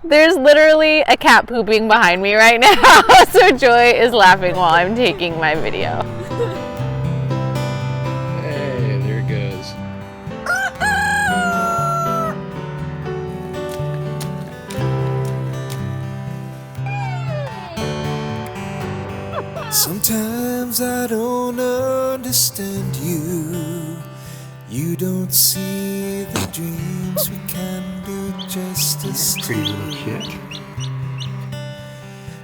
There's literally a cat pooping behind me right now, so Joy is laughing while I'm taking my video. Hey, there it goes. Sometimes I don't understand you. You don't see the dreams we can do justice to. Pretty little kid.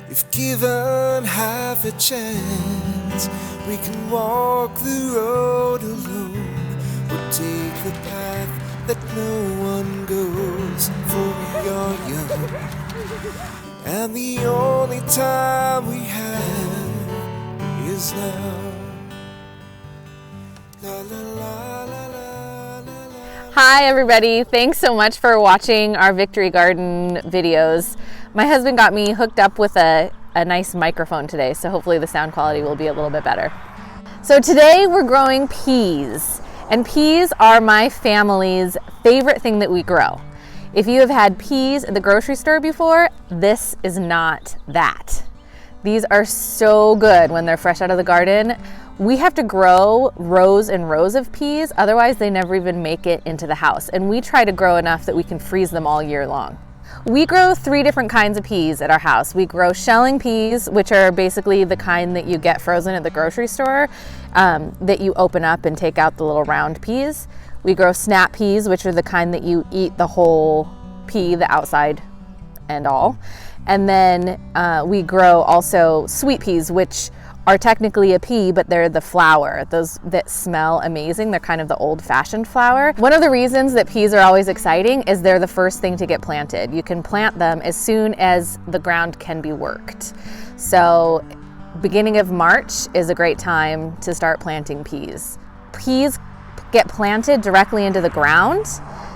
If given half a chance, we can walk the road alone, or take the path that no one goes, for we are young, and the only time we have is now. La la la la la la la. Hi everybody, thanks so much for watching our Victory Garden videos. My husband got me hooked up with a nice microphone today, so hopefully the sound quality will be a little bit better. So today we're growing peas, and peas are my family's favorite thing that we grow. If you have had peas at the grocery store before, this is not that. These are so good when they're fresh out of the garden. We have to grow rows and rows of peas, otherwise they never even make it into the house. And we try to grow enough that we can freeze them all year long. We grow 3 different kinds of peas at our house. We grow shelling peas, which are basically the kind that you get frozen at the grocery store, that you open up and take out the little round peas. We grow snap peas, which are the kind that you eat the whole pea, the outside and all. And then we grow also sweet peas, which are technically a pea, but they're the flower, those that smell amazing. They're kind of the old-fashioned flower. One of the reasons that peas are always exciting is they're the first thing to get planted. You can plant them as soon as the ground can be worked. So beginning of March is a great time to start planting peas. Peas get planted directly into the ground.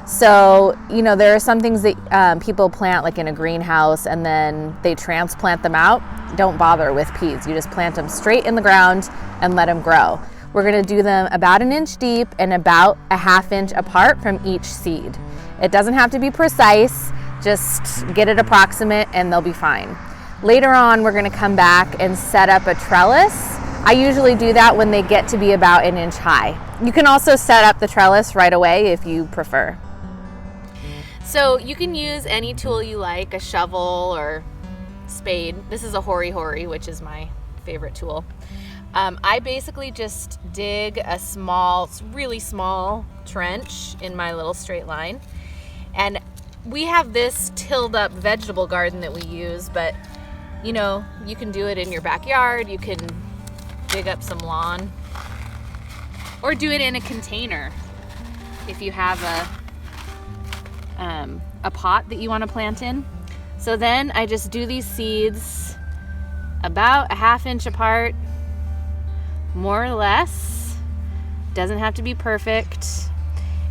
So, you know, there are some things that people plant like in a greenhouse and then they transplant them out. Don't bother with peas. You just plant them straight in the ground and let them grow. We're gonna do them about 1 inch deep and about a 1/2 inch apart from each seed. It doesn't have to be precise, just get it approximate and they'll be fine. Later on, we're gonna come back and set up a trellis. I usually do that when they get to be about 1 inch high. You can also set up the trellis right away if you prefer. So you can use any tool you like, a shovel or spade. This is a hori-hori, which is my favorite tool. I basically just dig a small, really small trench in my little straight line. And we have this tilled up vegetable garden that we use, but you know, you can do it in your backyard. You can dig up some lawn or do it in a container if you have a pot that you want to plant in. So then I just do these seeds about a 1/2 inch apart, more or less. Doesn't have to be perfect.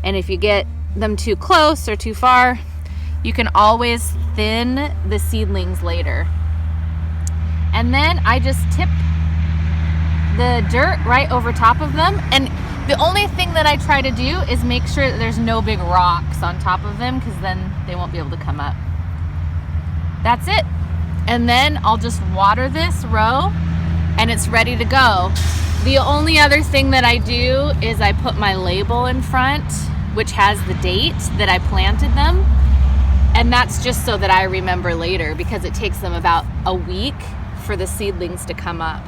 And if you get them too close or too far, you can always thin the seedlings later. And then I just tip the dirt right over top of them. And the only thing that I try to do is make sure that there's no big rocks on top of them, because then they won't be able to come up. That's it. And then I'll just water this row and it's ready to go. The only other thing that I do is I put my label in front, which has the date that I planted them. And that's just so that I remember later, because it takes them about a week for the seedlings to come up.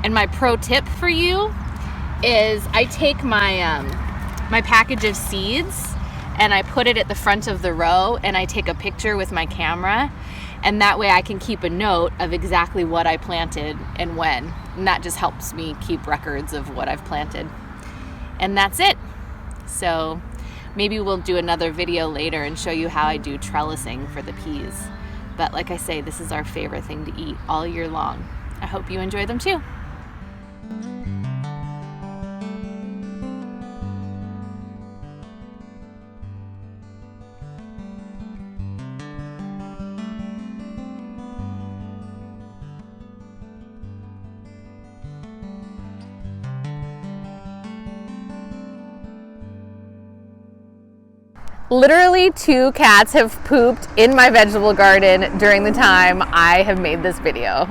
And my pro tip for you is I take my my package of seeds and I put it at the front of the row and I take a picture with my camera, and that way I can keep a note of exactly what I planted and when, and that just helps me keep records of what I've planted. And that's it. So maybe we'll do another video later and show you how I do trellising for the peas. But like I say, this is our favorite thing to eat all year long. I hope you enjoy them too. Literally 2 cats have pooped in my vegetable garden during the time I have made this video.